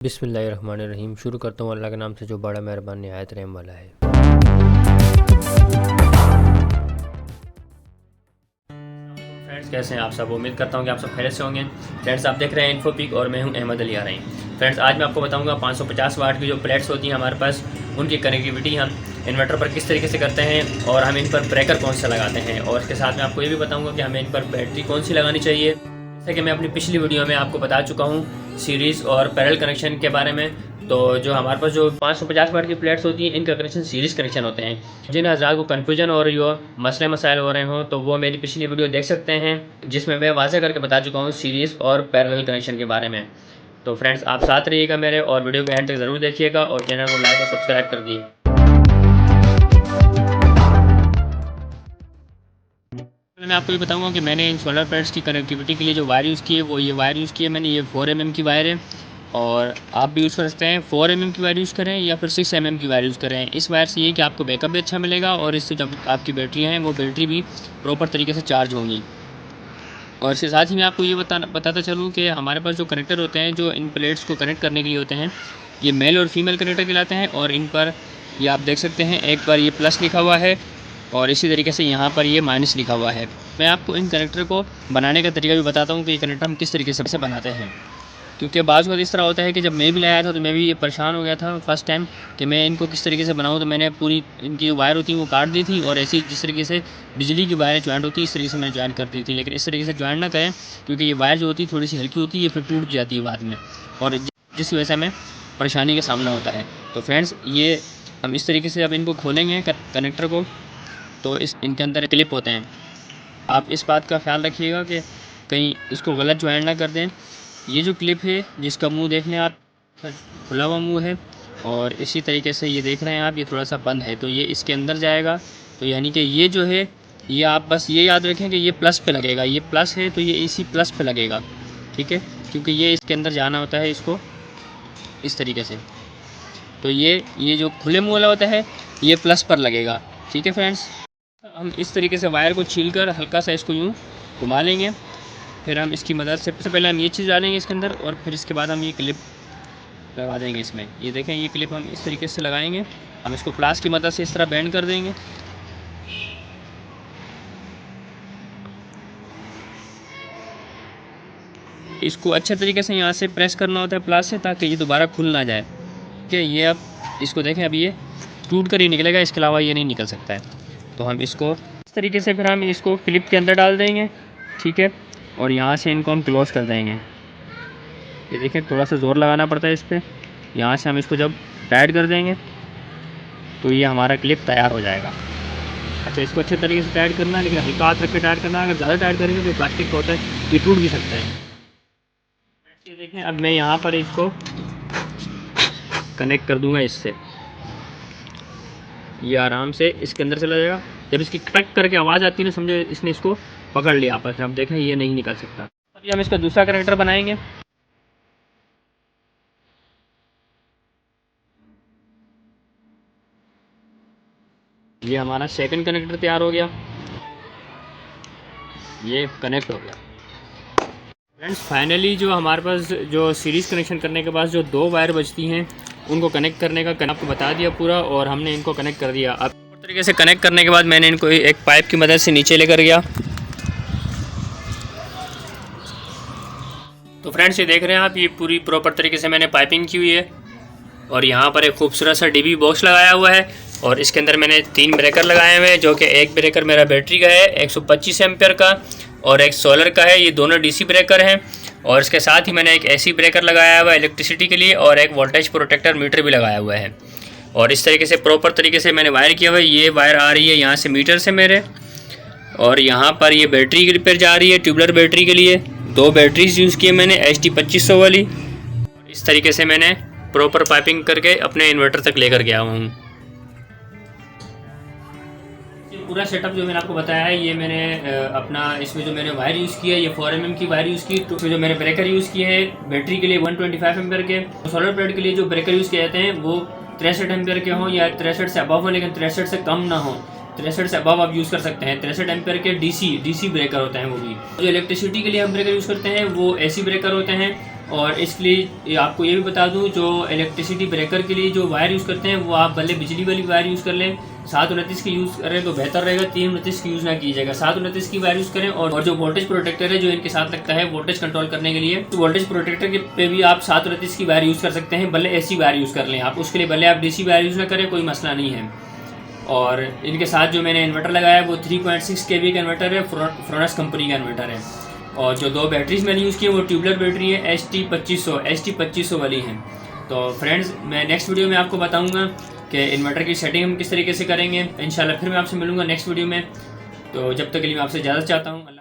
बिस्मिल्लाहिर्रहमानिर्रहीम। शुरू करता हूँ अल्लाह के नाम से जो बड़ा मेहरबान निहायत रहम वाला है। फ्रेंड्स, कैसे हैं आप सब? उम्मीद करता हूँ कि आप सब खैरियत से होंगे। फ्रेंड्स, आप देख रहे हैं इन्फोपिक और मैं हूँ अहमद अली आरई। फ्रेंड्स, आज मैं आपको बताऊँगा 550 वाट की जो प्लेट्स होती हैं हमारे पास, उनकी कनेक्टिविटी हम इन्वर्टर पर किस तरीके से करते हैं और हम इन पर ब्रेकर कौन सा लगाते हैं। और इसके साथ मैं आपको ये भी बताऊँगा कि हमें इन पर बैटरी कौन सी लगानी चाहिए। जैसे कि मैं अपनी पिछली वीडियो में आपको बता चुका हूँ सीरीज़ और पैरेलल कनेक्शन के बारे में। तो जो हमारे पास जो 550 वाट की प्लेट्स होती हैं, इनका कनेक्शन सीरीज़ कनेक्शन होते हैं। जिन हज़रात को कन्फ्यूजन और जो मसले मसाइल हो रहे हों, तो वो मेरी पिछली वीडियो देख सकते हैं, जिसमें मैं वाज़ह करके बता चुका हूँ सीरीज़ और पैरेलल कनेक्शन के बारे में। तो फ्रेंड्स, आप साथ रहिएगा मेरे और वीडियो को एंड तक ज़रूर देखिएगा और चैनल को लाइक और सब्सक्राइब कर दिए। मैं आपको ये बताऊंगा कि मैंने इन सोलर पैड्स की कनेक्टिविटी के लिए जो वायर यूज़ की है वो ये वायर यूज़ की है मैंने। ये 4 mm की वायर है और आप भी यूज़ कर सकते हैं। 4 mm की वायर यूज़ करें या फिर 6 mm की वायर यूज़ करें। इस वायर से ये कि आपको बैकअप भी अच्छा मिलेगा और इससे जब आपकी बैटरियाँ हैं वो बैटरी भी प्रॉपर तरीके से चार्ज होंगी। और इसके साथ ही मैं आपको ये बताता चलूँ कि हमारे पास जो कनेक्टर होते हैं जो इन प्लेट्स को कनेक्ट करने के लिए होते हैं, ये मेल और फीमेल कनेक्टर कहलाते हैं। और इन पर ये आप देख सकते हैं, एक पर ये प्लस लिखा हुआ है और इसी तरीके से यहाँ पर ये माइनस लिखा हुआ है। मैं आपको इन कनेक्टर को बनाने का तरीका भी बताता हूँ कि ये कनेक्टर हम किस तरीके से बनाते हैं। क्योंकि बाज़ वक्त इस तरह होता है कि जब मैं भी लाया था तो मैं भी ये परेशान हो गया था फ़र्स्ट टाइम कि मैं इनको किस तरीके से बनाऊँ। तो मैंने पूरी इनकी जो वायर होती है वो काट दी थी और ऐसी जिस तरीके से बिजली की वायर जॉइंट होती है इस तरीके से मैंने जॉइन कर दी थी। लेकिन इस तरीके से जॉइन ना करें, क्योंकि ये वायर जो होती है थोड़ी सी हल्की होती है, ये फिर टूट जाती है बाद में, और जिस वजह से हमें परेशानी का सामना होता है। तो फ्रेंड्स, ये हम इस तरीके से अब इनको खोलेंगे कनेक्टर को, तो इनके अंदर क्लिप होते हैं। आप इस बात का ख्याल रखिएगा कि कहीं इसको गलत ज्वाइन ना कर दें। ये जो क्लिप है जिसका मुंह देख लें आप, खुला हुआ मुंह है, और इसी तरीके से ये देख रहे हैं आप, ये थोड़ा सा बंद है, तो ये इसके अंदर जाएगा। तो यानी कि ये जो है, ये आप बस ये याद रखें कि ये प्लस पे लगेगा। ये प्लस है तो ये इसी प्लस पे लगेगा, ठीक है, क्योंकि ये इसके अंदर जाना होता है इसको इस तरीके से। तो ये जो खुले मुँह वाला होता है ये प्लस पर लगेगा, ठीक है फ्रेंड्स। हम इस तरीके से वायर को छीलकर हल्का सा इसको यूँ घुमा लेंगे। फिर हम इसकी मदद से सबसे पहले हम ये चीज़ डालेंगे इसके अंदर, और फिर इसके बाद हम ये क्लिप लगा देंगे इसमें। ये देखें, ये क्लिप हम इस तरीके से लगाएंगे। हम इसको प्लास की मदद से इस तरह बेंड कर देंगे। इसको अच्छे तरीके से यहाँ से प्रेस करना होता है प्लास से, ताकि ये दोबारा खुल ना जाए। कि ये अब इसको देखें, अब ये टूट कर ही निकलेगा, इसके अलावा ये नहीं निकल सकता है। तो हम इसको इस तरीके से फिर हम इसको क्लिप के अंदर डाल देंगे, ठीक है, और यहाँ से इनको हम क्लोज़ कर देंगे। ये देखें, थोड़ा सा ज़ोर लगाना पड़ता है इस पर। यहाँ से हम इसको जब टाइट कर देंगे तो ये हमारा क्लिप तैयार हो जाएगा। अच्छा, इसको अच्छे तरीके से टाइट करना है, लेकिन हल्का हाथ रख के टाइट करना है। अगर ज़्यादा टाइट करेंगे तो प्लास्टिक का होता है, ये टूट भी सकता है। ये देखें, अब मैं यहाँ पर इसको कनेक्ट कर दूँगा इससे। ये आराम से इसके अंदर चला जाएगा। जब इसकी कट करके आवाज़ आती है ना, समझो इसने इसको पकड़ लिया आपस में। अब देखें, ये नहीं निकल सकता। अभी हम इसका दूसरा कनेक्टर बनाएंगे। ये हमारा सेकंड कनेक्टर तैयार हो गया, ये कनेक्ट हो गया। फ्रेंड्स, फाइनली जो हमारे पास जो सीरीज़ कनेक्शन करने के बाद जो 2 वायर बचती हैं, उनको कनेक्ट करने का आपको बता दिया पूरा, और हमने इनको कनेक्ट कर दिया। अब इस तरीके से कनेक्ट करने के बाद मैंने इनको एक पाइप की मदद से नीचे लेकर गया। तो फ्रेंड्स, ये देख रहे हैं आप, ये पूरी प्रॉपर तरीके से मैंने पाइपिंग की हुई है, और यहाँ पर एक खूबसूरत सा डीबी बॉक्स लगाया हुआ है, और इसके अंदर मैंने 3 ब्रेकर लगाए हुए हैं, जो कि एक ब्रेकर मेरा बैटरी का है 125 एम्पियर का, और एक सोलर का है। ये दोनों डीसी ब्रेकर हैं, और इसके साथ ही मैंने एक एसी ब्रेकर लगाया हुआ है इलेक्ट्रिसिटी के लिए, और एक वोल्टेज प्रोटेक्टर मीटर भी लगाया हुआ है। और इस तरीके से प्रॉपर तरीके से मैंने वायर किया हुआ है। ये वायर आ रही है यहाँ से मीटर से मेरे, और यहाँ पर ये बैटरी पर जा रही है, ट्यूबलर बैटरी के लिए। 2 बैटरीज यूज़ किए मैंने HD 2500 वाली। इस तरीके से मैंने प्रॉपर पाइपिंग करके अपने इन्वर्टर तक लेकर गया हूँ। पूरा सेटअप जो मैंने आपको बताया है, ये मैंने अपना इसमें जो मैंने वायर यूज़ की है, ये 4 mm की वायर यूज़ की। तो जो मैंने ब्रेकर यूज़ किए हैं बैटरी के लिए 125 एम्पियर के, सोलर प्लेट के लिए जो ब्रेकर यूज़ किए जाते हैं वो 63 एम्पियर के हों या 63 से अबव हो, लेकिन 63 से कम ना हो। 63 से अबव आप यूज़ कर सकते हैं। 63 एम्पियर के डीसी ब्रेकर होते हैं वो भी। जो इलेक्ट्रिसिटी के लिए हम ब्रेकर यूज़ करते हैं वो AC ब्रेकर होते हैं, और इसके लिए आपको ये भी बता दूं, जो इलेक्ट्रिसिटी ब्रेकर के लिए जो वायर यूज़ करते हैं वो आप भले बिजली वाली वायर यूज़ कर लें, 729 की यूज़ करें तो बेहतर रहेगा, 329 की यूज़ ना कीजिएगा, 729 की वायर यूज़ करें। और जो वोल्टेज प्रोटेक्टर है जो इनके साथ लगता है वोल्टेज कंट्रोल करने के लिए, तो वोल्टेज प्रोटेक्टर पे भी आप 729 की वायर यूज़ कर सकते हैं, भले ऐसी वायर यूज़ कर लें आप, उसके लिए भले आप DC वायर यूज़ ना करें, कोई मसला नहीं है। और इनके साथ जो मैंने इन्वर्टर लगाया है वो 3.6 kV का इन्वर्टर है, फ्रोनस कंपनी का इन्वर्टर है। और जो 2 बैटरीज मैंने यूज़ की है वो ट्यूबलर बैटरी है, ST2500 वाली हैं। तो फ्रेंड्स, मैं नेक्स्ट वीडियो में आपको बताऊंगा कि इन्वर्टर की सेटिंग हम किस तरीके से करेंगे। इंशाल्लाह फिर मैं आपसे मिलूंगा नेक्स्ट वीडियो में। तो जब तक के लिए मैं आपसे इजाज़त चाहता हूँ।